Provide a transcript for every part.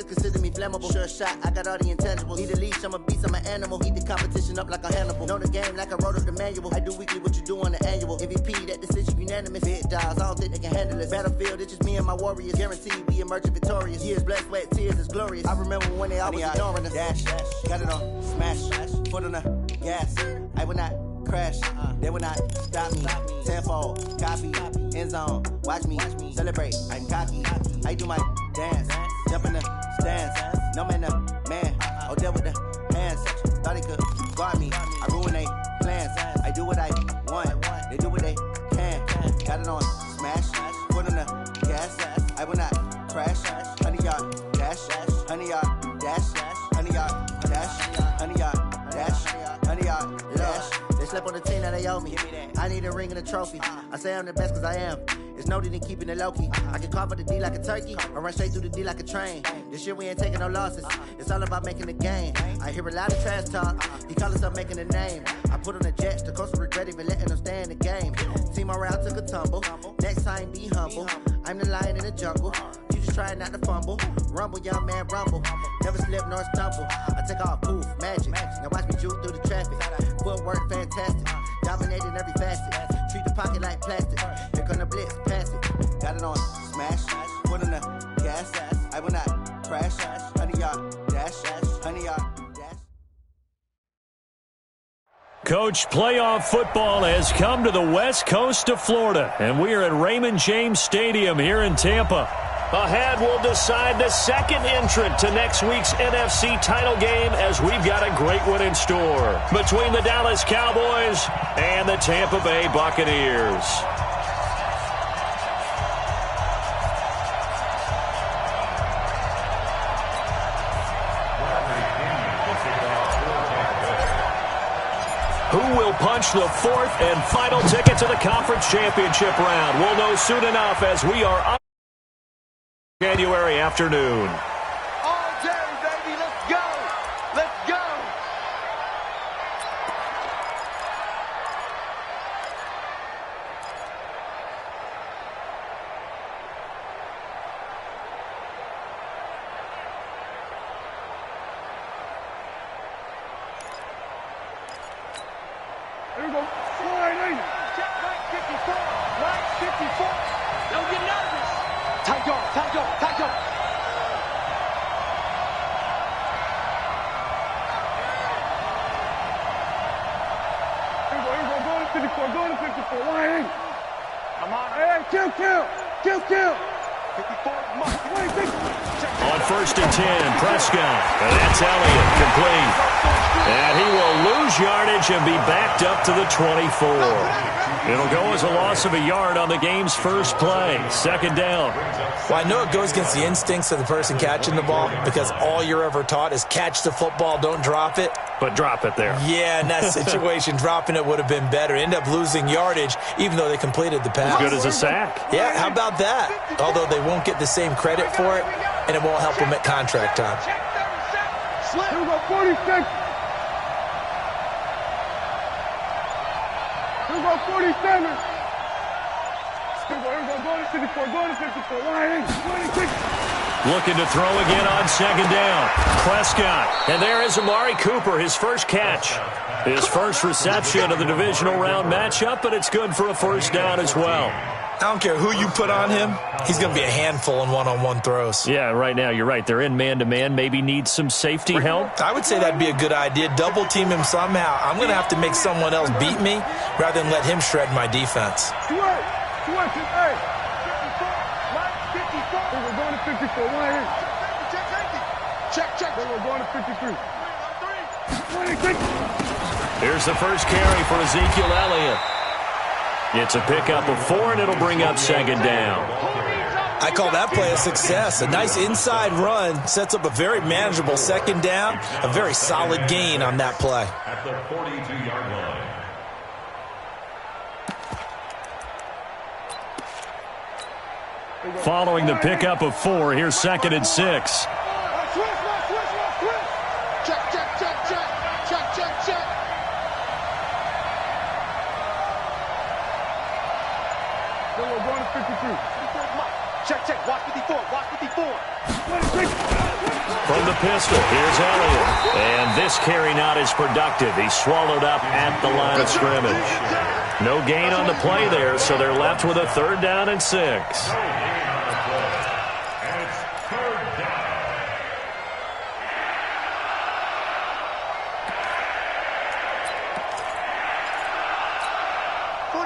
just consider me flammable. Sure shot, I got all the intangibles. Need a leash, I'm a beast, I'm an animal. Heat the competition up like a Hannibal. Know the game like I wrote up the manual. I do weekly what you do on the annual. MVP, that decision unanimous. Big dogs, I don't think they can handle it. Battlefield, it's just me and my warriors. Guaranteed we emerge victorious. Years, blood, sweat, tears, is glorious. I remember when they always ignoring us. Dash, got it on, smash, foot on the gas. I will not crash, they will not stop me. Tenfold, copy, end zone, watch me celebrate. I'm cocky, I do my dance, jump in the stands. No man, man, oh there with the hands. Thought they could guard me, I ruin they plans. I do what I want, they do what they can. Got it on, smash, foot on the gas. I will not crash, 100-yard dash, 100-yard dash, 100-yard dash, 100-yard dash, 100-yard dash. They slept on the team that they owe me. I need a ring and a trophy. I say I'm the best cause I am. It's noted in keeping it low-key. I can carve up the D like a turkey or run straight through the D like a train. This year we ain't taking no losses. It's all about making the game. I hear a lot of trash talk. He call himself making a name. I put on the Jets. The coach will regret even letting them stay in the game. Team morale took a tumble. Next time be humble. I'm the lion in the jungle. You just try not to fumble. Rumble, young man, rumble. Never slip nor stumble. I take off, poof, magic. Now watch me juke through the traffic. Footwork fantastic. Dominating every facet. Treat the pocket like plastic. Here come the blitz, pass it. Got it on, smash. Foot on the gas. I will not crash. 100-yard dash. 100-yard dash. Coach, playoff football has come to the west coast of Florida, and we are at Raymond James Stadium here in Tampa. Ahead, we'll decide the second entrant to next week's NFC title game as we've got a great one in store between the Dallas Cowboys and the Tampa Bay Buccaneers. Who will punch the fourth and final ticket to the conference championship round? We'll know soon enough as we are up January afternoon. All day, baby. Let's go. Let's go. There we go. Slide in. Check right 54. Right 54. Don't get nervous. Tight yard, tight yard, tight yard. Here we go. Go to 54. Go to 54. Line in. I'm on. Hey, kill. 54. Must. 26. On 1st and 10, Prescott. And that's Elliott, complete. And he will lose yardage and be backed up to the 24. It'll go as a loss of a yard on the game's first play. Second down. Well, I know it goes against the instincts of the person catching the ball because all you're ever taught is catch the football, don't drop it. But drop it there. Yeah, in that situation, dropping it would have been better. End up losing yardage, even though they completed the pass. As good as a sack. Yeah, how about that? Although they won't get the same credit for it, and it won't help them at contract time. Here we go. 46. Here we go. 47. Here we go. Go to 54. Go to 54. Line in. 26. Looking to throw again on second down. Prescott. And there is Amari Cooper, his first catch. His first reception of the divisional round matchup, but it's good for a first down as well. I don't care who you put on him. He's going to be a handful in one-on-one throws. Yeah, right now you're right. They're in man-to-man. Maybe need some safety help. I would say that'd be a good idea. Double team him somehow. I'm going to have to make someone else beat me rather than let him shred my defense. Hey. 54. Right 54. We're going to 54. Line in. Check. We're going to 53. 26. Here's the first carry for Ezekiel Elliott. It's a pickup of 4, and it'll bring up second down. I call that play a success. A nice inside run sets up a very manageable second down. A very solid gain on that play. At the 42-yard line. Following the pickup of 4, here's 2nd and 6. Then we're going to 53. Check. Watch 54. Watch 54. 26. from the pistol. Here's Elliott. And this carry not as productive. He's swallowed up at the line of scrimmage. No gain on the play there, so they're left with a 3rd down and 6.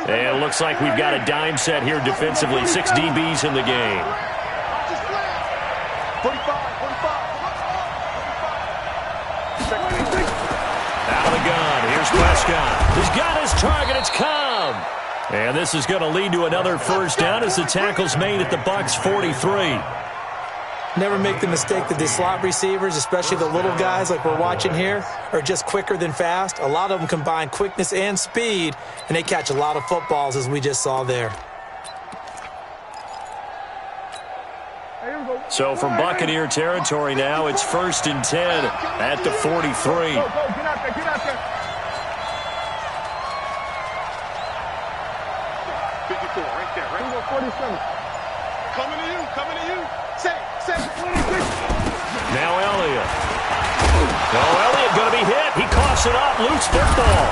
And it looks like we've got a dime set here defensively. 6 DBs in the game. 45. Out of the gun. Here's Prescott. He's got his target. It's Cobb. And this is going to lead to another 1st down as the tackle's made at the Bucs 43. Never make the mistake that the slot receivers, especially the little guys like we're watching here, are just quicker than fast. A lot of them combine quickness and speed, and they catch a lot of footballs, as we just saw there. So from Buccaneer territory now, it's 1st and 10 at the 43. Go, get out there. 54, right there, right? 47. Coming to you. Say. Now Elliott. Elliott going to be hit. He coughs it up. Loose football.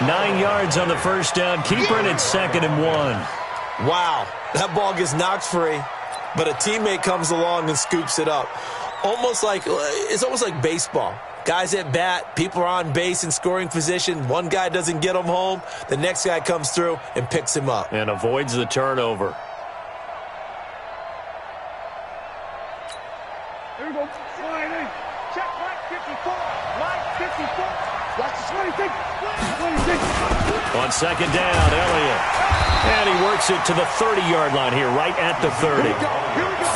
9 yards on the 1st down. Keeper, and it's 2nd and 1. Wow, that ball gets knocked free, but a teammate comes along and scoops it up. It's almost like baseball. Guys at bat, people are on base in scoring position. One guy doesn't get him home. The next guy comes through and picks him up. And avoids the turnover. Here we go. Slide in. Check, line 54. Line 54. Watch the 26. On 2nd down, Elliott. And he works it to the 30-yard line here, right at the 30.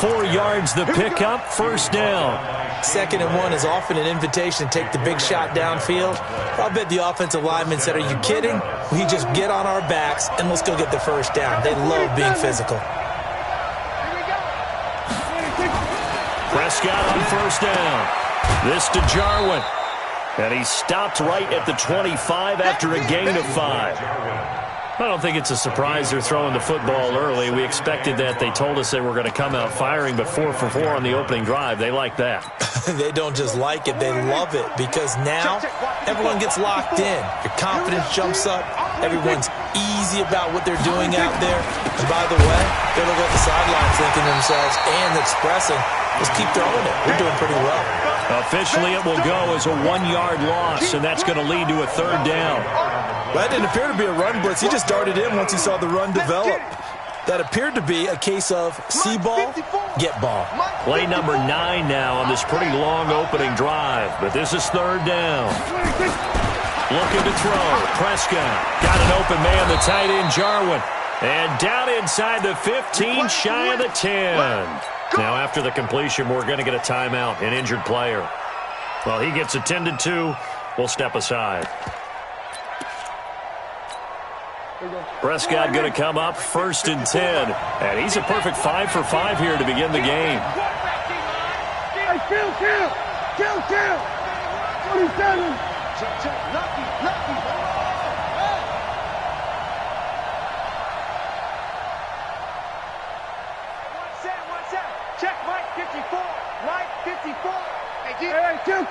4 yards the pickup, 1st down. 2nd and 1 is often an invitation to take the big shot downfield. I'll bet the offensive lineman said, "Are you kidding? We just get on our backs and let's go get the 1st down." They love being physical. Prescott on 1st down. This to Jarwin. And he stopped right at the 25 after a gain of 5. I don't think it's a surprise they're throwing the football early. We expected that. They told us they were going to come out firing, but 4 for 4 on the opening drive. They like that. They don't just like it, they love it, because now everyone gets locked in. Your confidence jumps up. Everyone's easy about what they're doing out there. And by the way, they look at the sidelines thinking to themselves and expressing, just keep throwing it. We're doing pretty well. Officially, it will go as a 1-yard loss, and that's going to lead to a 3rd down. Well, that didn't appear to be a run blitz. He just darted in once he saw the run develop. That appeared to be a case of see ball, get ball. Play number 9 now on this pretty long opening drive, but this is 3rd down. Looking to throw. Prescott got an open man, the tight end Jarwin. And down inside the 15, shy of the 10. Now after the completion, we're going to get a timeout, an injured player. Well, he gets attended to. We'll step aside. Prescott going to come up 1st and 10. And he's a perfect 5 for 5 here to begin the game. Hey, kill. 27. Lucky. One set. Check, Mike 54. Mike 54. Hey, kill.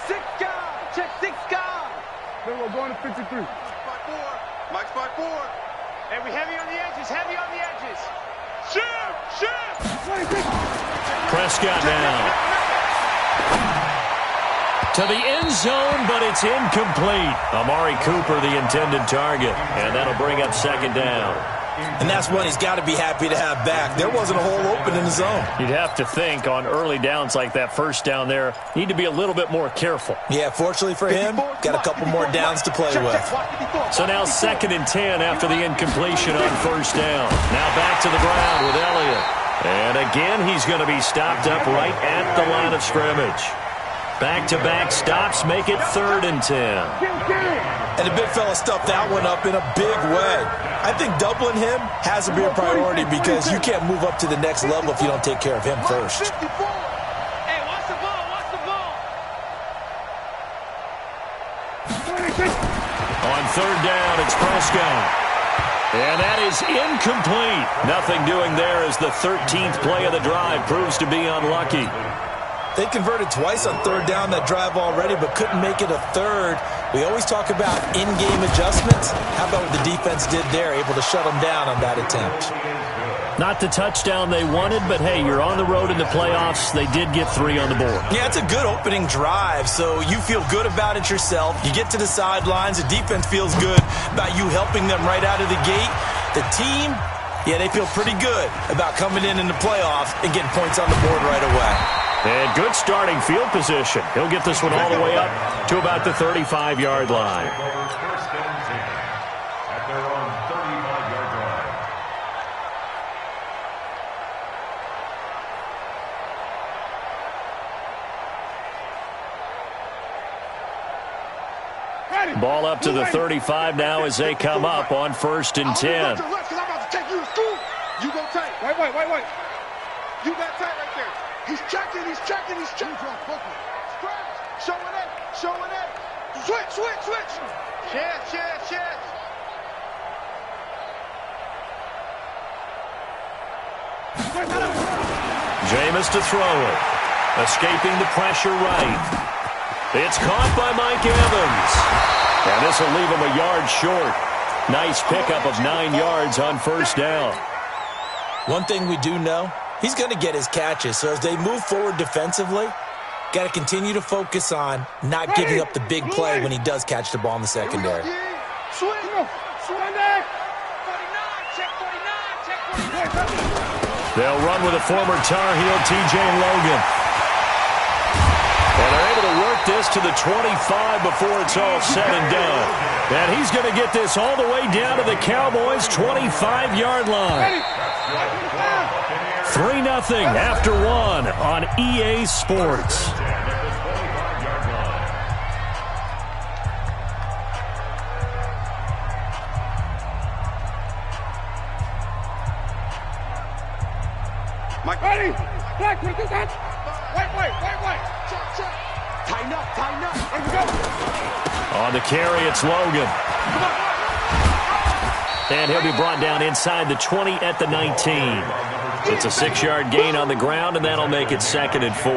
6 guys. Check 6 guys. Then we're going to 53. Mike's by 4. And we heavy on the edges. Shoot. 26. Prescott now. To the end zone, but it's incomplete. Amari Cooper, the intended target. And that'll bring up 2nd down. And that's one he's got to be happy to have back. There wasn't a hole open in the zone. You'd have to think on early downs like that 1st down there, need to be a little bit more careful. Yeah, fortunately for him, got a couple more downs to play with. So now 2nd and 10 after the incompletion on 1st down. Now back to the ground with Elliott. And again, he's going to be stopped up right at the line of scrimmage. Back-to-back stops make it 3rd and 10. And the big fella stuffed that one up in a big way. I think doubling him has to be a priority because you can't move up to the next level if you don't take care of him first. Hey, watch the ball. On 3rd down, it's Prescott. And that is incomplete. Nothing doing there as the 13th play of the drive proves to be unlucky. They converted twice on third down that drive already, but couldn't make it a third. We always talk about in-game adjustments. How about what the defense did there, able to shut them down on that attempt? Not the touchdown they wanted, but hey, you're on the road in the playoffs. They did get 3 on the board. Yeah, it's a good opening drive, so you feel good about it yourself. You get to the sidelines. The defense feels good about you helping them right out of the gate. The team, yeah, they feel pretty good about coming in the playoffs and getting points on the board right away. And good starting field position. He'll get this one all the way up to about the 35-yard line. At their own 35-yard line. Ball up to the 35 now as they come up on 1st and 10. You go tight. Wait. You got tight right there. He's checking. Scratch. Showing it. Switch. Chance. Jameis to throw it. Escaping the pressure right. It's caught by Mike Evans. And this will leave him a yard short. Nice pickup of 9 yards on 1st down. One thing we do know, he's going to get his catches. So as they move forward defensively, got to continue to focus on not giving up the big play when he does catch the ball in the secondary. They'll run with a former Tar Heel, T.J. Logan. And they're able to work this to the 25 before it's all said and done. And he's going to get this all the way down to the Cowboys' 25-yard line. 3-0 after 1 on EA Sports. Mike, ready? Back, wait. Tighten up. Let's go. On the carry, it's Logan. And he'll be brought down inside the 20 at the 19. It's a 6-yard gain on the ground, and that'll make it 2nd and 4.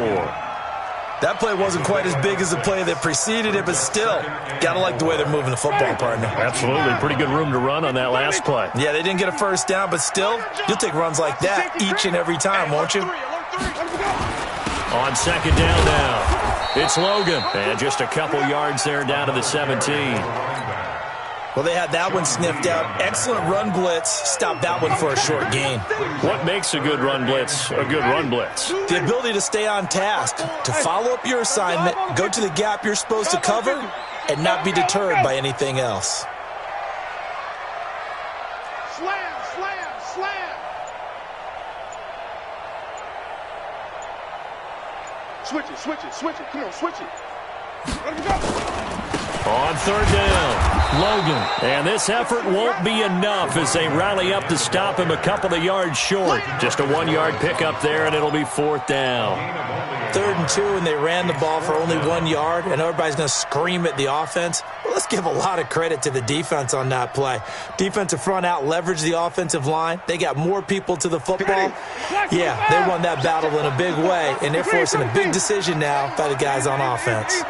That play wasn't quite as big as the play that preceded it, but still, got to like the way they're moving the football, partner. Absolutely. Pretty good room to run on that last play. Yeah, they didn't get a 1st down, but still, you'll take runs like that each and every time, won't you? On 2nd down now, it's Logan. And just a couple yards there down to the 17. Well, they had that one sniffed out. Excellent run blitz. Stopped that one for a short gain. What makes a good run blitz a good run blitz? The ability to stay on task, to follow up your assignment, go to the gap you're supposed to cover, and not be deterred by anything else. Slam. Switch it. Come on, switch it. Let me go. On 3rd down, Logan. And this effort won't be enough as they rally up to stop him a couple of yards short. Just a 1-yard pickup there, and it'll be 4th down. 3rd and 2, and they ran the ball for only 1 yard, and everybody's going to scream at the offense. Well, let's give a lot of credit to the defense on that play. Defensive front out leveraged the offensive line. They got more people to the football. Yeah, they won that battle in a big way, and they're forcing a big decision now by the guys on offense.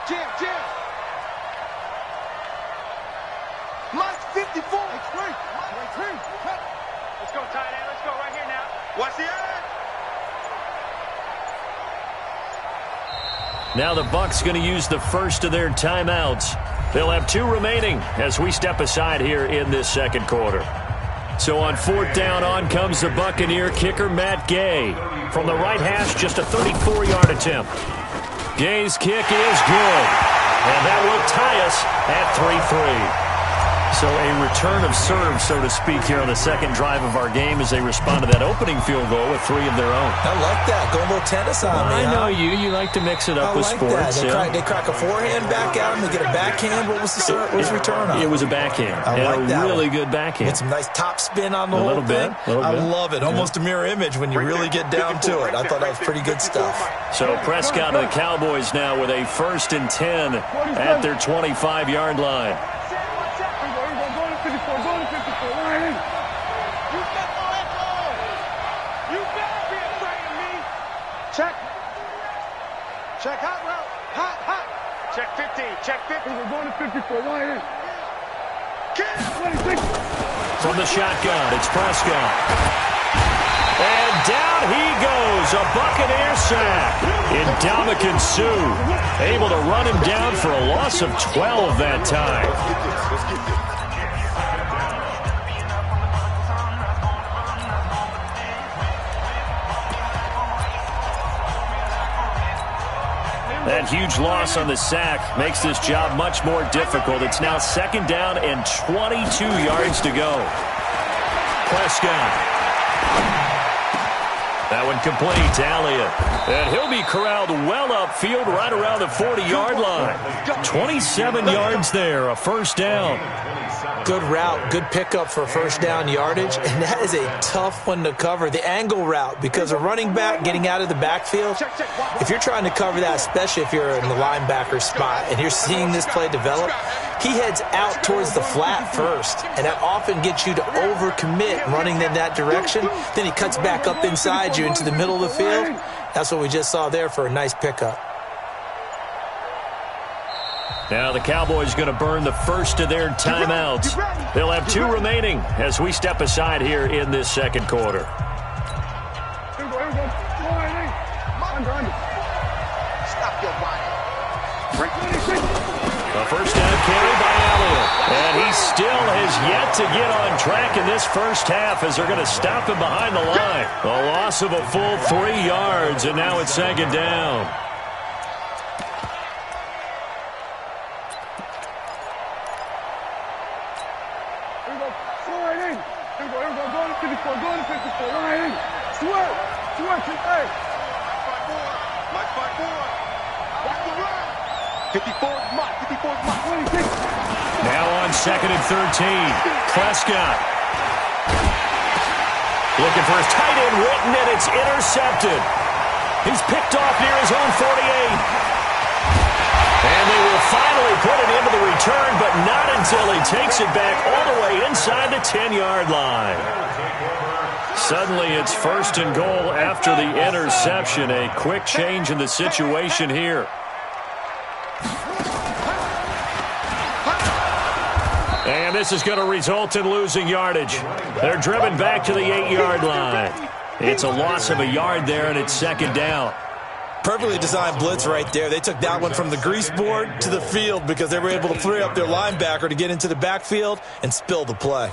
Jim. Mike 54. Let's go, tight end. Let's go right here now. Watch the end. Now the Bucs going to use the first of their timeouts. They'll have 2 remaining as we step aside here in this 2nd quarter. So on 4th down, on comes the Buccaneer kicker, Matt Gay. From the right hash, just a 34-yard attempt. Gay's kick is good. And that will tie us at 3-3. So a return of serve, so to speak, here on the 2nd drive of our game as they respond to that opening field goal with 3 of their own. I like that. Go a little tennis on me. I know you. You like to mix it up with like sports. That. They crack a forehand back at him. They get a backhand. What was the return on? It was a backhand. I like that really one. good backhand. Get some nice top spin on the whole thing. I love it. Almost a mirror image when you really get down to it. I thought that was pretty good stuff. So Prescott and the Cowboys now with a 1st and 10 at their 25-yard line. Check. Check hot route. Hot, hot. Check 50. Check 50. We're going to 54. Wide in. From the shotgun, it's Prescott. And down he goes, a Buccaneer sack. Ndamukong Suh able to run him down for a loss of 12 that time. That huge loss on the sack makes this job much more difficult. It's now 2nd down and 22 yards to go. Prescott. That one complete to Elliott. And he'll be corralled well upfield right around the 40-yard line. 27 yards there, a 1st down. Good route, good pickup for 1st down yardage, and that is a tough one to cover, the angle route, because a running back getting out of the backfield, if you're trying to cover that, especially if you're in the linebacker spot and you're seeing this play develop, he heads out towards the flat first, and that often gets you to overcommit running in that direction. Then he cuts back up inside you into the middle of the field. That's what we just saw there for a nice pickup. Now the Cowboys going to burn the first of their timeouts. They'll have 2 remaining as we step aside here in this 2nd quarter. Here we go. Under. Stop your whining. A 1st down carry by Elliott. And he still has yet to get on track in this 1st half as they're going to stop him behind the line. A loss of a full 3 yards, and now it's 2nd down. Going to 54. Wide in. Swerve. Hey. Like 54 is mine. 54 is mine. 26. Now on 2nd and 13. Prescott. Looking for his tight end Witten, and it's intercepted. He's picked off near his own 48. And they will finally put it into the return, but not until he takes it back all the way inside the 10-yard line. Suddenly it's 1st and goal after the interception. A quick change in the situation here. And this is going to result in losing yardage. They're driven back to the 8-yard line. It's a loss of a yard there, and it's 2nd down. Perfectly designed blitz right there. They took that one from the grease board to the field because they were able to free up their linebacker to get into the backfield and spill the play.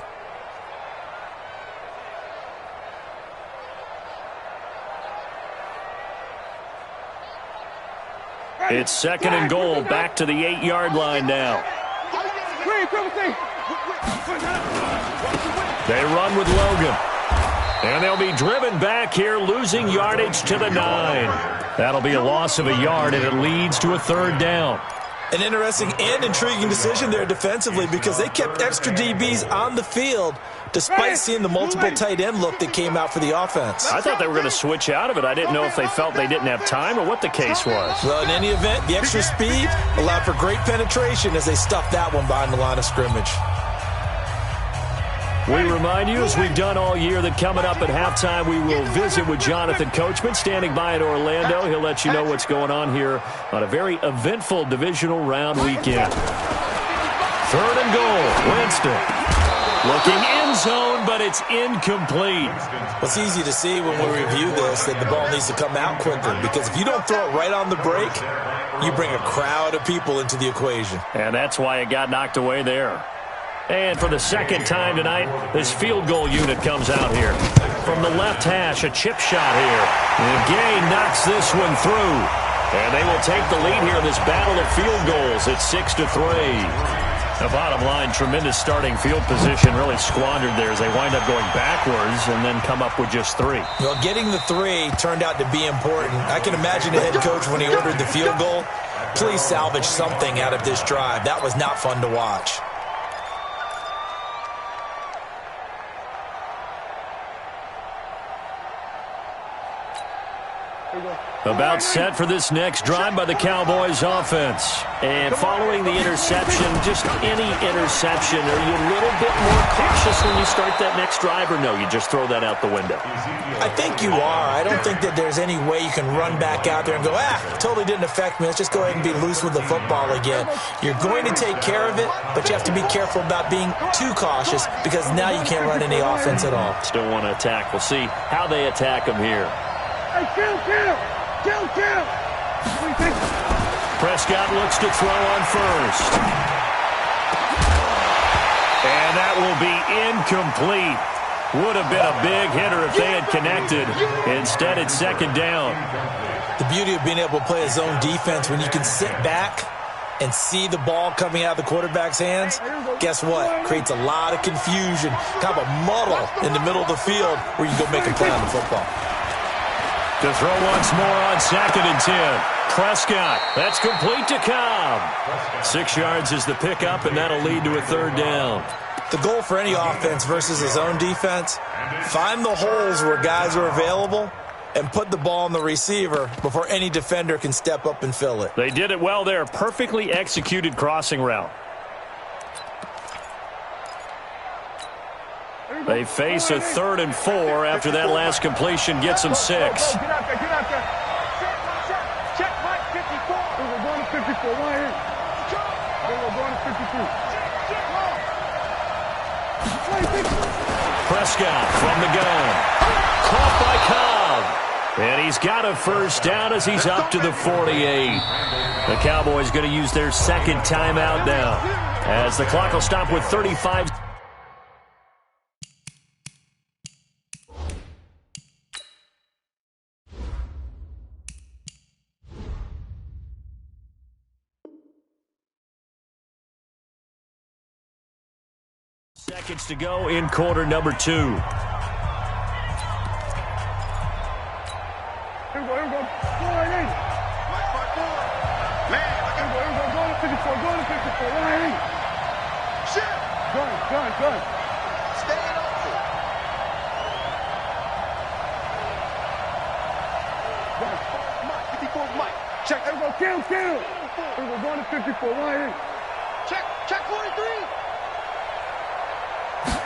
It's 2nd and goal, back to the 8-yard line now. They run with Logan. And they'll be driven back here, losing yardage to the 9. That'll be a loss of a yard, and it leads to a 3rd down. An interesting and intriguing decision there defensively because they kept extra DBs on the field despite seeing the multiple tight end look that came out for the offense. I thought they were going to switch out of it. I didn't know if they felt they didn't have time or what the case was. Well, in any event, the extra speed allowed for great penetration as they stuffed that one behind the line of scrimmage. We remind you, as we've done all year, that coming up at halftime, we will visit with Jonathan Coachman, standing by in Orlando. He'll let you know what's going on here on a very eventful divisional round weekend. 3rd and goal, Winston. Looking end zone, but it's incomplete. Well, it's easy to see when we review this that the ball needs to come out quicker because if you don't throw it right on the break, you bring a crowd of people into the equation. And that's why it got knocked away there. And for the 2nd time tonight, this field goal unit comes out here. From the left hash, a chip shot here. And Gay knocks this one through. And they will take the lead here in this battle of field goals at 6-3. The bottom line, tremendous starting field position, really squandered there as they wind up going backwards and then come up with just 3. Well, getting the 3 turned out to be important. I can imagine the head coach when he ordered the field goal. Please salvage something out of this drive. That was not fun to watch. About set for this next drive by the Cowboys offense. And following the interception, just any interception, are you a little bit more cautious when you start that next drive, or no, you just throw that out the window? I think you are. I don't think that there's any way you can run back out there and go, totally didn't affect me. Let's just go ahead and be loose with the football again. You're going to take care of it, but you have to be careful about being too cautious because now you can't run any offense at all. Still want to attack. We'll see how they attack them here. Hey, kill! Prescott looks to throw on first. And that will be incomplete. Would have been a big hitter if they had connected. Instead, it's second down. The beauty of being able to play a zone defense when you can sit back and see the ball coming out of the quarterback's hands, guess what? Creates a lot of confusion, kind of a muddle in the middle of the field where you go make a play on the football. To throw once more on 2nd and 10. Prescott, that's complete to Cobb. 6 yards is the pickup, and that'll lead to a third down. The goal for any offense versus a zone defense, find the holes where guys are available and put the ball on the receiver before any defender can step up and fill it. They did it well there. Perfectly executed crossing route. They face a 3rd and 4 after that last completion gets them 6. Get out there. Check Mike 54. We're going to 54. One here. We're going to 53. Prescott from the gun. Caught by Cobb. And he's got a first down as he's up to the 48. The Cowboys going to use their second timeout now, as the clock will stop with 35. Seconds to go in quarter number 2. Here we go. Go right in. Man, Here we go. Go to 54. Right in. shit. Gun. Staying open. Mike 54 Mike. Check. Here we go. Kill. Here we go. Going to 54. Right in. Check 43.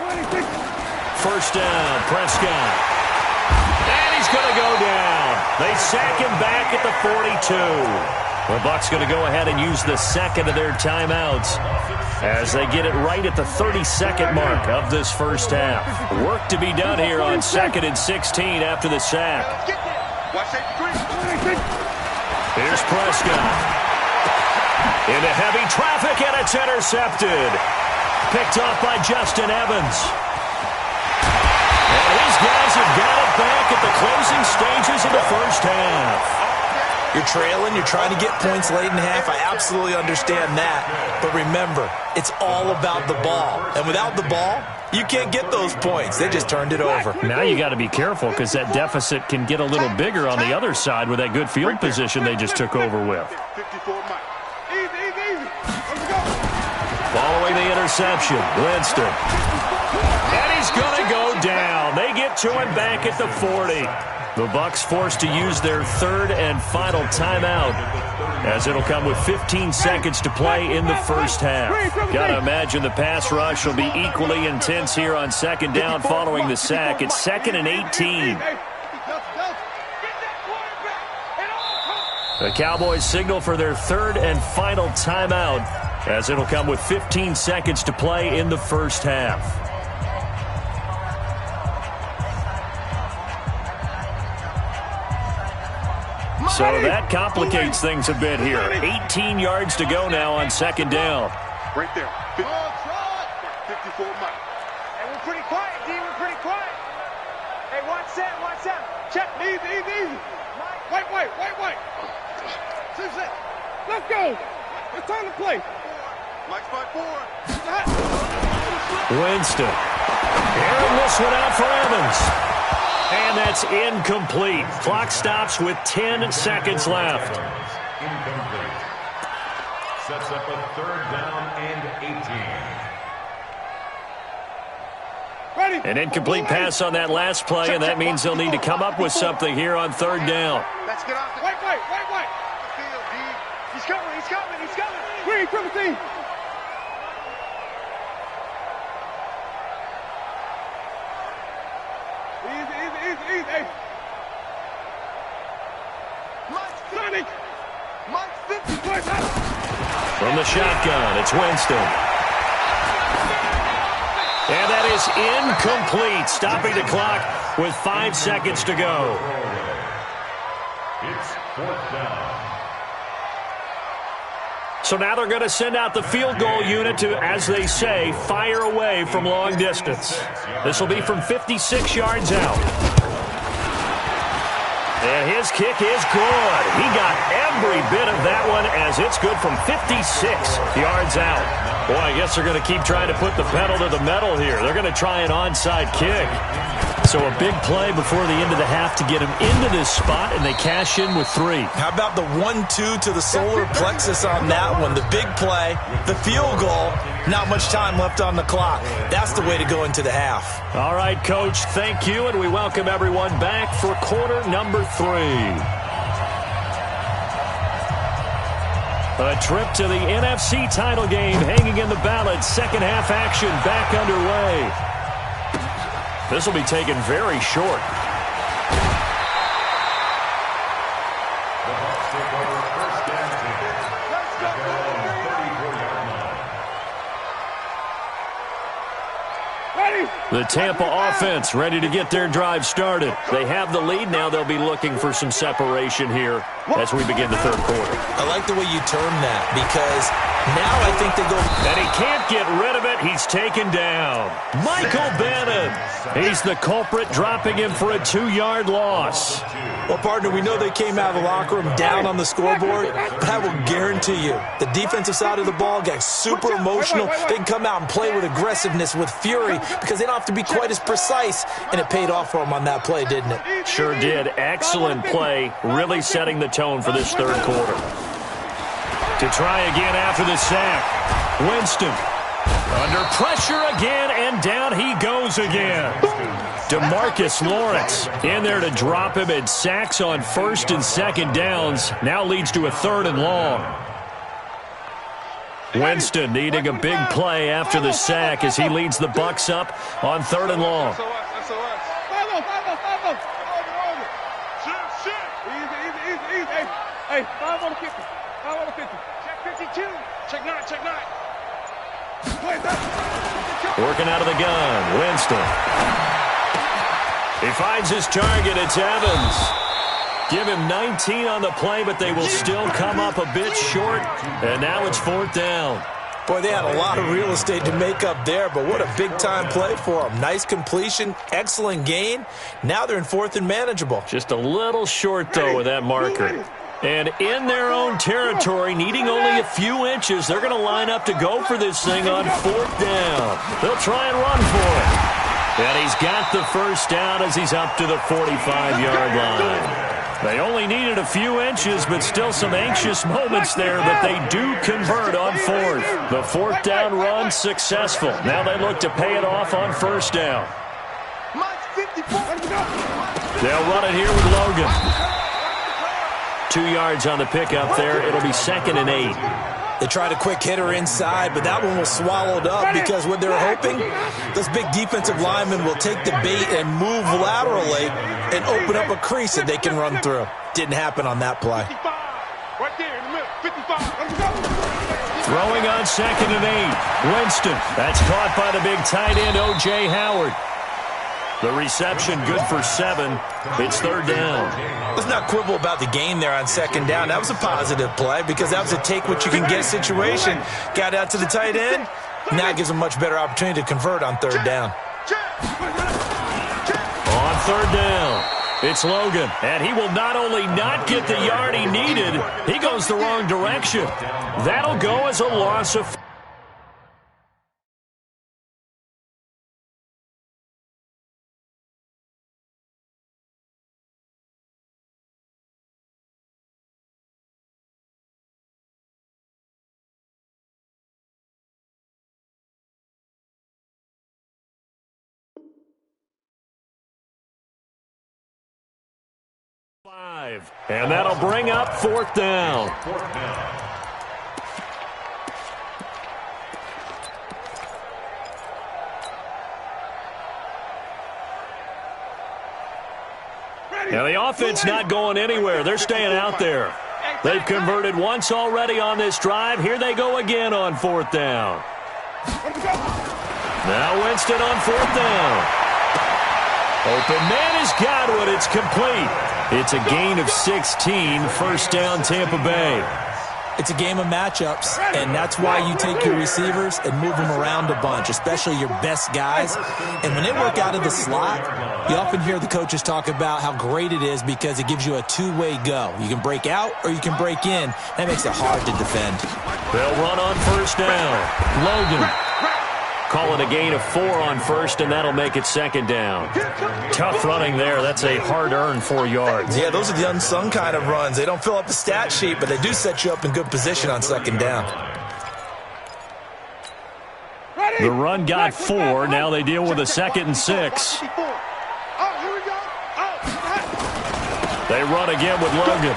26. First down, Prescott. And he's going to go down. They sack him back at the 42. The Bucs going to go ahead and use the second of their timeouts as they get it right at the 32nd mark of this first half. Work to be done here on 2nd and 16 after the sack. Get there. Watch safety green. Here's Prescott. Into heavy traffic, and it's intercepted. Picked off by Justin Evans. And these guys have got it back at the closing stages of the first half. You're trailing, you're trying to get points late in half. I absolutely understand that. But remember, it's all about the ball. And without the ball, you can't get those points. They just turned it over. Now you got to be careful because that deficit can get a little bigger on the other side with that good field position they just took over with. 54 Mike. Easy. Let's go. Following the interception, Winston. And he's going to go down. They get to him back at the 40. The Bucs forced to use their third and final timeout, as it'll come with 15 seconds to play in the first half. Got to imagine the pass rush will be equally intense here on second down following the sack. It's 2nd and 18. The Cowboys signal for their third and final timeout, as it'll come with 15 seconds to play in the first half. So that complicates things a bit here. 18 yards to go now on second down. Right there. 54 Mike. Hey, we're pretty quiet, D. We're pretty quiet. Hey, watch that. Check. Easy. Wait. 6 set. Let's go. It's time to play. Mike's by 4. Winston. Airing this one out for Evans. And that's incomplete. Clock stops with 10 seconds left. Incomplete. Sets up a third down and 18. An incomplete pass on that last play, and that means they'll need to come up with something here on third down. Let's get off the field, D. He's coming. Green, triple team. Easy. Hey. Sonic. Mike's 50. From the shotgun, it's Winston. And that is incomplete, stopping the clock with 5 seconds to go. It's fourth down. So now they're going to send out the field goal unit to, as they say, fire away from long distance. This will be from 56 yards out. And his kick is good. He got every bit of that one as it's good from 56 yards out. Boy, I guess they're going to keep trying to put the pedal to the metal here. They're going to try an onside kick. So a big play before the end of the half to get him into this spot, and they cash in with 3. How about the 1-2 to the solar plexus on that one? The big play, the field goal, not much time left on the clock. That's the way to go into the half. All right, Coach, thank you, and we welcome everyone back for quarter number 3. A trip to the NFC title game hanging in the balance. Second half action back underway. This will be taken very short. The Bucs take over first and 10. They're on the 34-yard line. The Tampa offense ready to get their drive started. They have the lead. Now they'll be looking for some separation here as we begin the third quarter. I like the way you term that because now I think they go. And he can't get rid of it. He's taken down. Michael Bannon. He's the culprit, dropping him for a 2-yard loss. Well, partner, we know they came out of the locker room down on the scoreboard, but I will guarantee you the defensive side of the ball got super emotional. They can come out and play with aggressiveness, with fury, because they don't have to be quite as precise, and it paid off for them on that play, didn't it? Sure did. Excellent play, really setting the tone for this third quarter. To try again after the sack. Winston under pressure again, and down he goes again. DeMarcus Lawrence in there to drop him, and sacks on first and second downs. Now leads to a 3rd and long. Winston needing a big play after the sack as he leads the Bucs up on 3rd and long. Hey, 5 on the 50. 5 on the 50. Check 52. Check 9. Working out of the gun, Winston. He finds his target. It's Evans. Give him 19 on the play, but they will still come up a bit short. And now it's 4th down. Boy, they had a lot of real estate to make up there, but what a big-time play for them. Nice completion, excellent gain. Now they're in 4th and manageable. Just a little short, though, with that marker. And in their own territory, needing only a few inches, they're going to line up to go for this thing on 4th down. They'll try and run for it. And he's got the first down as he's up to the 45-yard line. They only needed a few inches, but still some anxious moments there, but they do convert on 4th. The 4th down run successful. Now they look to pay it off on 1st down. They'll run it here with Logan. 2 yards on the pickup there. It'll be 2nd and 8. They tried a quick hitter inside, but that one was swallowed up because what they're hoping, those big defensive linemen will take the bait and move laterally and open up a crease that they can run through. Didn't happen on that play. Right there in the middle. 55. Throwing on 2nd and 8. Winston. That's caught by the big tight end, O.J. Howard. The reception good for 7. It's 3rd down. Let's not quibble about the gain there on 2nd down. That was a positive play because that was a take-what-you-can-get situation. Got out to the tight end. Now it gives them a much better opportunity to convert on 3rd down. On 3rd down, it's Logan. And he will not only not get the yard he needed, he goes the wrong direction. That'll go as a loss of 5, and that'll bring up 4th down. Now the offense not going anywhere. They're staying out there. They've converted once already on this drive. Here they go again on 4th down. Now Winston on 4th down. Open man is Godwin. It's complete. It's a gain of 16. 1st down, Tampa Bay. It's a game of matchups, and that's why you take your receivers and move them around a bunch, especially your best guys. And when they work out of the slot, you often hear the coaches talk about how great it is because it gives you a two-way go. You can break out or you can break in. That makes it hard to defend. They'll run on 1st down. Logan. Call it a gain of 4 on 1st, and that'll make it 2nd down. Tough running there. That's a hard-earned 4 yards. Yeah, those are the unsung kind of runs. They don't fill up the stat sheet, but they do set you up in good position on 2nd down. The run got 4. Now they deal with a 2nd and 6. They run again with Logan.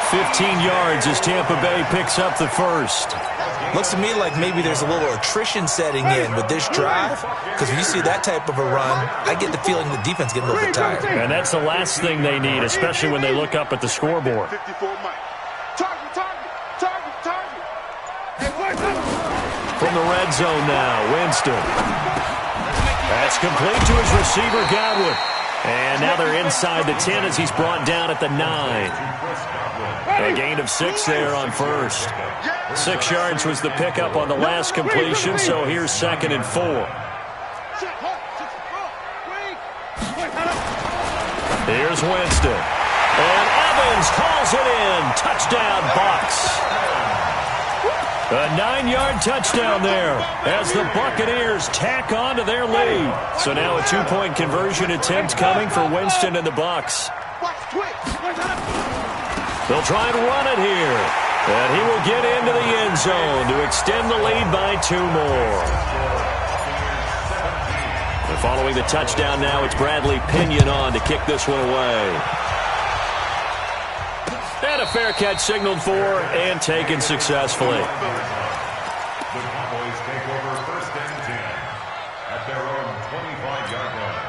15 yards as Tampa Bay picks up the 1st. Looks to me like maybe there's a little attrition setting in with this drive, because when you see that type of a run, I get the feeling the defense getting a little bit tired. And that's the last thing they need, especially when they look up at the scoreboard. From the red zone now, Winston. That's complete to his receiver, Godwin. And now they're inside the 10 as he's brought down at the 9. A gain of 6 there on 1st. 6 yards was the pickup on the last completion, so here's 2nd and 4. Here's Winston. And Evans hauls it in. Touchdown, Bucs. A 9-yard touchdown there as the Buccaneers tack on to their lead. So now a 2-point conversion attempt coming for Winston and the Bucs. They'll try and run it here. And he will get into the end zone to extend the lead by 2 more. And following the touchdown now, it's Bradley Pinion on to kick this one away. And a fair catch signaled for and taken successfully. The Cowboys take over 1st and 10 at their own 25-yard line.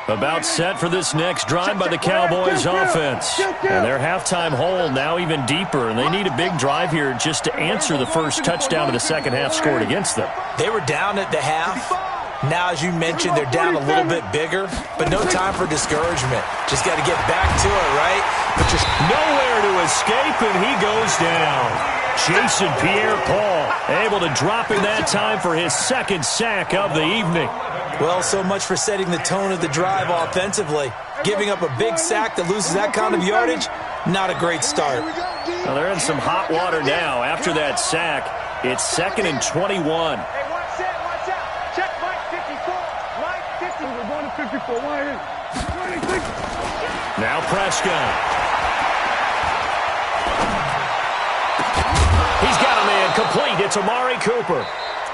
About set for this next drive by the Cowboys offense. And their halftime hole now even deeper, and they need a big drive here just to answer the first touchdown of the second half scored against them. They were down at the half. Now, as you mentioned, they're down a little bit bigger, but no time for discouragement. Just got to get back to it, right? But just nowhere to escape, and he goes down. Jason Pierre-Paul able to drop in that time for his 2nd sack of the evening. Well, so much for setting the tone of the drive offensively. Giving up a big sack that loses that kind of yardage, not a great start. Well, they're in some hot water now. After that sack, it's 2nd and 21. Now Prescott. He's got a man complete. It's Amari Cooper.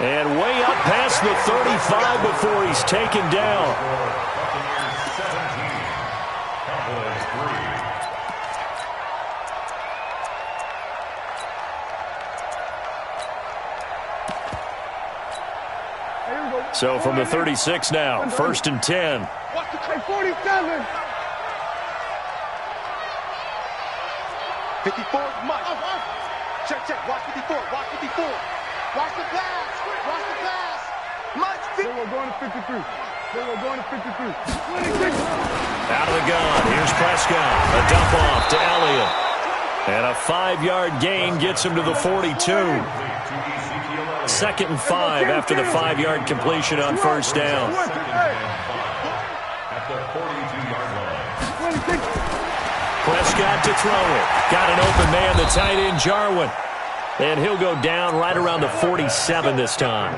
And way up past the 35 before he's taken down. Buccaneers 17, Cowboys 3. So from the 36 now, 1st and 10. 47. 54, Mike. Check. Watch 54. Watch 54. Watch the pass. Watch the pass. Mike. They were going to 53. Out of the gun. Here's Prescott. A dump off to Elliott. And a 5-yard gain gets him to the 42. 2nd and 5 after the 5-yard completion on 1st down. At the 42-yard line. Prescott to throw it. Got an open man, the tight end, Jarwin. And he'll go down right around the 47 this time.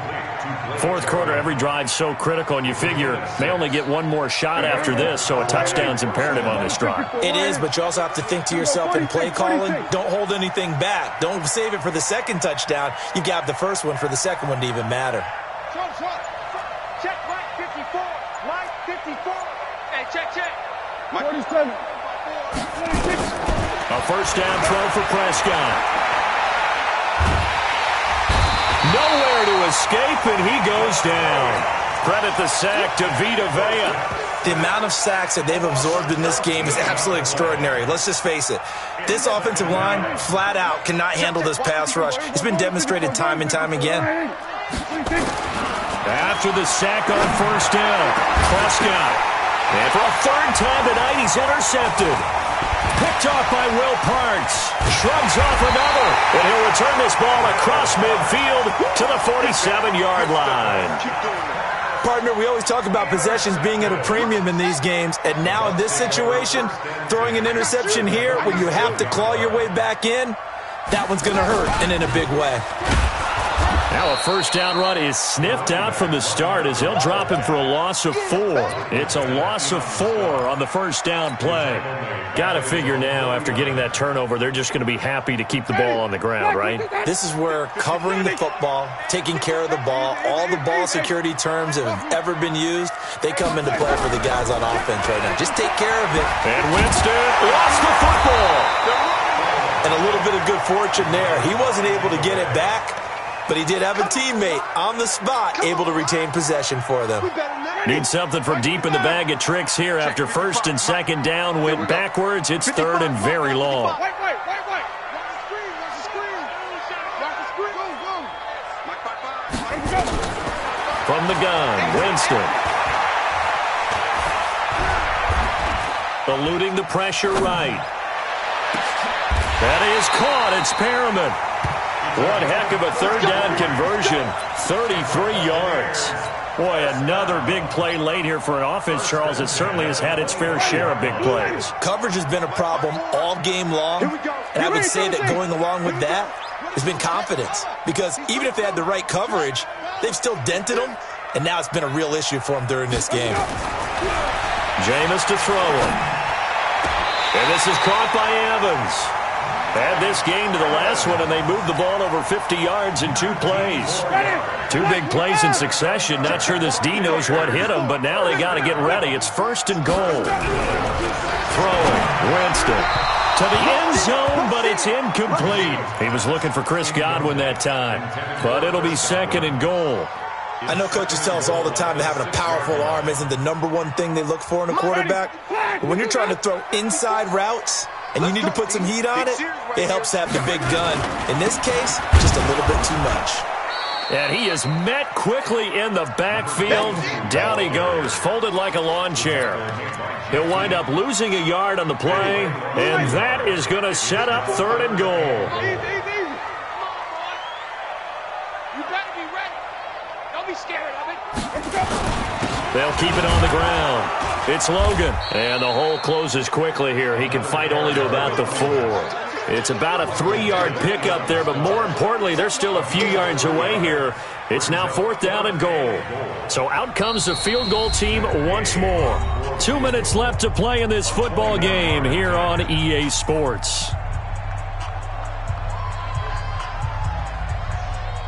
4th quarter, every drive so critical, and you figure they only get one more shot after this, so a touchdown's imperative on this drive. It is, but you also have to think to yourself in play calling, don't hold anything back. Don't save it for the 2nd touchdown. You got the 1st one for the 2nd one to even matter. Check right 54. Right 54. Hey, check. 47. 26. A first down throw for Prescott. Nowhere to escape, and he goes down. Credit the sack to Vita Vea. The amount of sacks that they've absorbed in this game is absolutely extraordinary. Let's just face it. This offensive line, flat out, cannot handle this pass rush. It's been demonstrated time and time again. After the sack on first down, Prescott. And for a third time tonight, he's intercepted. Picked off by Will Parks. Shrugs off another. And he'll return this ball across midfield to the 47-yard line. Partner, we always talk about possessions being at a premium in these games. And now in this situation, throwing an interception here when you have to claw your way back in, that one's going to hurt, and in a big way. Now a first down run is sniffed out from the start as they'll drop him for a loss of 4. It's a loss of 4 on the first down play. Got to figure now after getting that turnover, they're just going to be happy to keep the ball on the ground, right? This is where covering the football, taking care of the ball, all the ball security terms that have ever been used, they come into play for the guys on offense right now. Just take care of it. And Winston lost the football. And a little bit of good fortune there. He wasn't able to get it back, but he did have a teammate on the spot able to retain possession for them. Need something from deep in the bag of tricks here after first and second down went backwards. It's third and very long. Wait. Watch the screen. Go. From the gun, Winston. Eluding the pressure right. That is caught. It's Perriman. One heck of a third down conversion. 33 yards. Boy, another big play late here for an offense, Charles, that certainly has had its fair share of big plays. Coverage has been a problem all game long, and I would say that going along with that has been confidence. Because even if they had the right coverage, they've still dented them, and now it's been a real issue for them during this game. Jameis to throw him. And this is caught by Evans. Add this game to the last one, and they moved the ball over 50 yards in 2 plays. 2 big plays in succession. Not sure this D knows what hit him, but now they got to get ready. It's first and goal. Throwing, Winston. To the end zone, but it's incomplete. He was looking for Chris Godwin that time, but it'll be second and goal. I know coaches tell us all the time that having a powerful arm isn't the #1 thing they look for in a quarterback. But when you're trying to throw inside routes and you need to put some heat on it, it helps to have the big gun. In this case, just a little bit too much. And he is met quickly in the backfield. Down he goes, folded like a lawn chair. He'll wind up losing a yard on the play, and that is going to set up third and goal. Easy. You better be ready. Don't be scared of it. They'll keep it on the ground. It's Logan. And the hole closes quickly here. He can fight only to about the 4. It's about a 3-yard pickup there, but more importantly, they're still a few yards away here. It's now 4th down and goal. So out comes the field goal team once more. 2 minutes left to play in this football game here on EA Sports.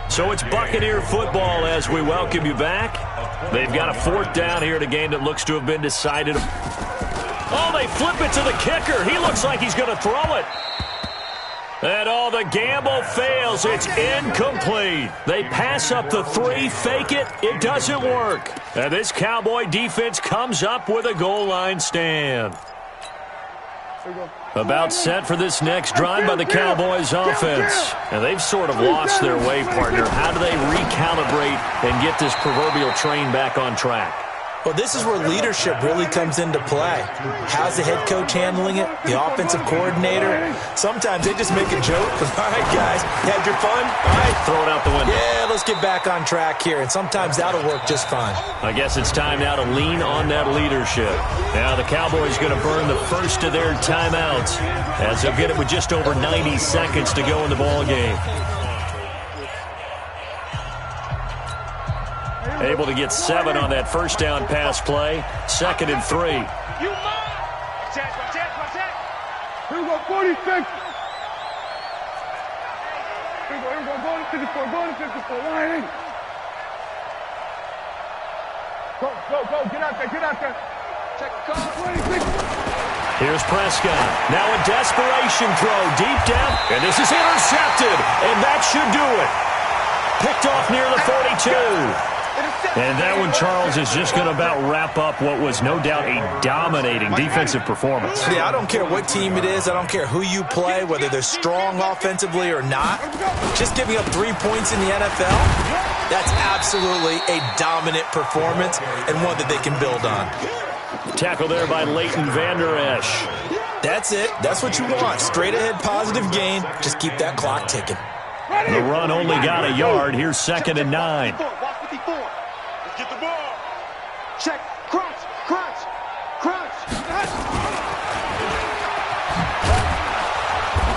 So it's Buccaneer football as we welcome you back. They've got a 4th down here in a game that looks to have been decided. Oh, they flip it to the kicker. He looks like he's going to throw it. And all the gamble fails. It's incomplete. They pass up the 3, fake it. It doesn't work. And this Cowboy defense comes up with a goal line stand. About set for this next drive by the Cowboys offense. And they've sort of lost their way, partner. How do they recalibrate and get this proverbial train back on track? Well, this is where leadership really comes into play. How's the head coach handling it? The offensive coordinator? Sometimes they just make a joke. All right, guys, you had your fun? All right. Throw it out the window. Yeah, let's get back on track here. And sometimes that'll work just fine. I guess it's time now to lean on that leadership. Now the Cowboys going to burn the first of their timeouts as they'll get it with just over 90 seconds to go in the ball game. Able to get 7 on that first down pass play. 2nd and 3. You mine. Watch that. Here we go, 46. Here we go, going to 54, line in. Go, get out there. Here's Prescott. Now a desperation throw deep down. And this is intercepted. And that should do it. Picked off near the 42. And that one, Charles, is just going to about wrap up what was no doubt a dominating defensive performance. Yeah, I don't care what team it is. I don't care who you play, whether they're strong offensively or not. Just giving up 3 points in the NFL, that's absolutely a dominant performance and one that they can build on. Tackle there by Leighton Vander Esch. That's it. That's what you want. Straight ahead positive gain. Just keep that clock ticking. The run only got a yard. Here's 2nd and 9. Let's get the ball. Check. Crunch. Crunch. Crunch.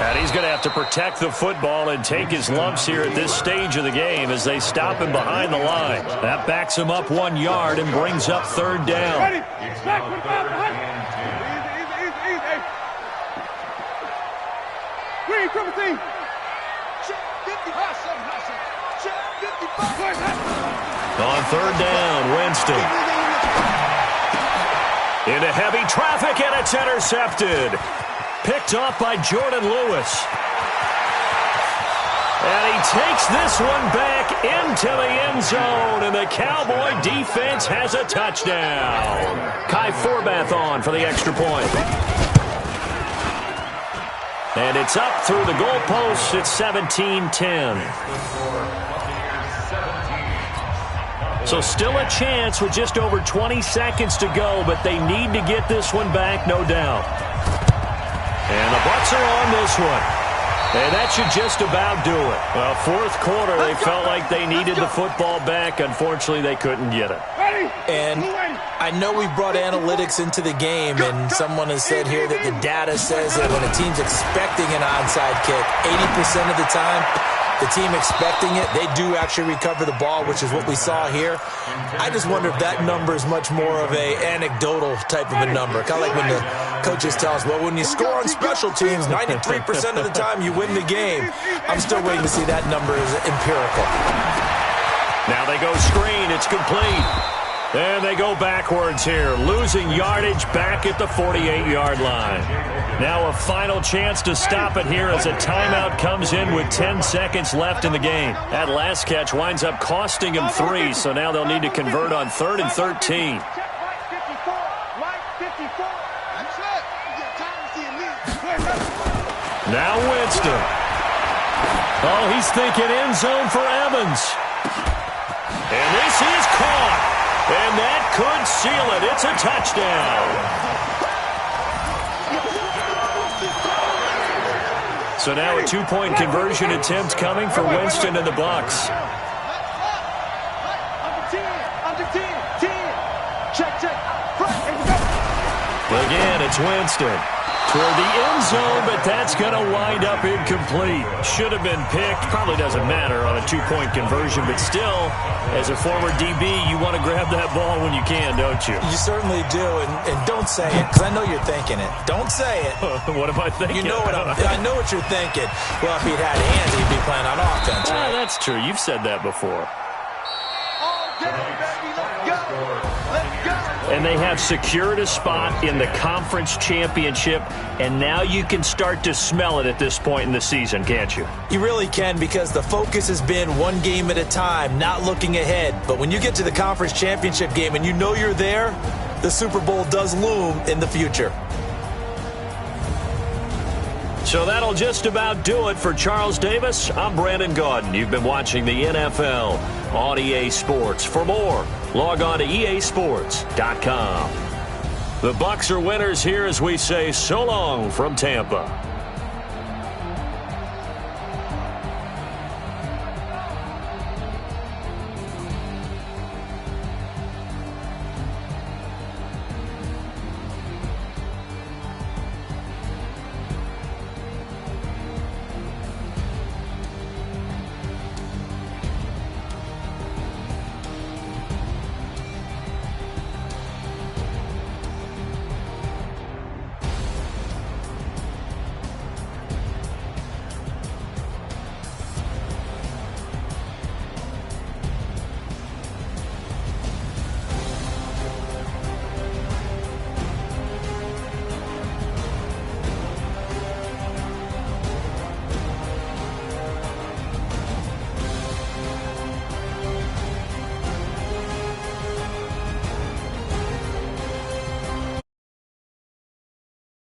And he's going to have to protect the football and take his lumps here at this stage of the game as they stop him behind the line. That backs him up 1 yard and brings up 3rd down. Ready? Back with five behind. Easy. Green, triple team. Check 55. Check 55. On 3rd down, Winston. Into heavy traffic, and it's intercepted. Picked off by Jordan Lewis. And he takes this one back into the end zone, and the Cowboy defense has a touchdown. Kai Forbath on for the extra point. And it's up through the goalposts. It's 17-10. So still a chance with just over 20 seconds to go, but they need to get this one back, no doubt. And the Bucs are on this one. And that should just about do it. Well, 4th quarter, they felt like they needed the football back. Unfortunately, they couldn't get it. And I know we brought analytics into the game, and someone has said here that the data says that when a team's expecting an onside kick, 80% of the time, the team expecting it, they do actually recover the ball, which is what we saw here. I just wonder if that number is much more of a anecdotal type of a number. Kind of like when the coaches tell us, well, when you score on special teams, 93% of the time you win the game. I'm still waiting to see that number is empirical. Now they go screen. It's complete. And they go backwards here, losing yardage back at the 48-yard line. Now a final chance to stop it here as a timeout comes in with 10 seconds left in the game. That last catch winds up costing them 3, so now they'll need to convert on 3rd and 13. Now Winston. Oh, he's thinking end zone for Evans. And this is caught. And that could seal it. It's a touchdown. So now a 2-point conversion attempt coming for Winston and the Bucs. Under 10. Check. Again, it's Winston. Toward the end zone, but that's going to wind up incomplete. Should have been picked. Probably doesn't matter on a 2-point conversion, but still, as a former DB, you want to grab that ball when you can, don't you? You certainly do, and don't say it, because I know you're thinking it. Don't say it. What am I thinking? You know I know what you're thinking. Well, if he'd had hands, he'd be playing on offense, right? That's true. You've said that before. And they have secured a spot in the conference championship, and now you can start to smell it at this point in the season, can't you? You really can, because the focus has been one game at a time, not looking ahead. But when you get to the conference championship game and you know you're there, the Super Bowl does loom in the future. So that'll just about do it for Charles Davis. I'm Brandon Gaudin. You've been watching the NFL on EA Sports. For more, log on to easports.com. The Bucs are winners here as we say so long from Tampa.